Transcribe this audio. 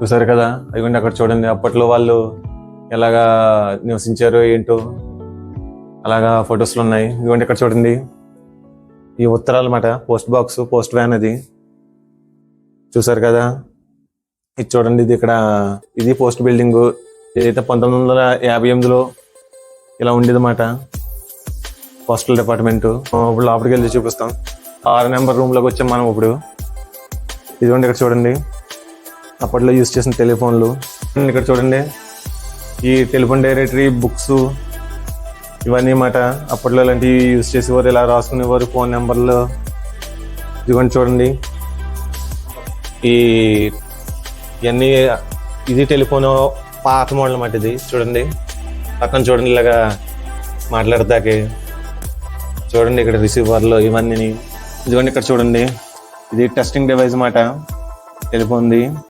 చూసారు కదా, అదిగోండి అక్కడ చూడండి అప్పట్లో వాళ్ళు ఎలాగా నివసించారో ఏంటో అలాగా ఫొటోస్లు ఉన్నాయి. ఇదిగోండి ఇక్కడ చూడండి, ఈ ఉత్తరాలు అన్నమాట, పోస్ట్ బాక్స్, పోస్ట్ వ్యాన్ అది చూసారు కదా. ఇది చూడండి, ఇది ఇక్కడ ఇది పోస్ట్ బిల్డింగ్. ఇదైతే 1958లో ఇలా ఉండేది అన్నమాట, పోస్టల్ డిపార్ట్మెంట్. ఇప్పుడు లోపలికి వెళ్ళి చూపిస్తాం. 6 నెంబర్ రూమ్లోకి వచ్చాం మనం ఇప్పుడు. ఇదిగోండి ఇక్కడ చూడండి, అప్పట్లో యూజ్ చేసిన టెలిఫోన్లు. ఇక్కడ చూడండి, ఈ టెలిఫోన్ డైరెక్టరీ, బుక్స్ ఇవన్నీ అన్నమాట. అప్పట్లో ఇలాంటివి యూజ్ చేసేవారు, ఇలా రాసుకునేవారు ఫోన్ నెంబర్లు. ఇదిగోండి చూడండి, ఇవన్నీ ఇది టెలిఫోన్ పాత మోడల్ అన్నమాట. ఇది చూడండి పక్కన చూడండి, ఇలాగా మాట్లాడతాకి చూడండి ఇక్కడ రిసీవర్లు ఇవన్నీ. ఇదిగోండి ఇక్కడ చూడండి, ఇది టెస్టింగ్ డివైస్ అన్నమాట టెలిఫోన్ది.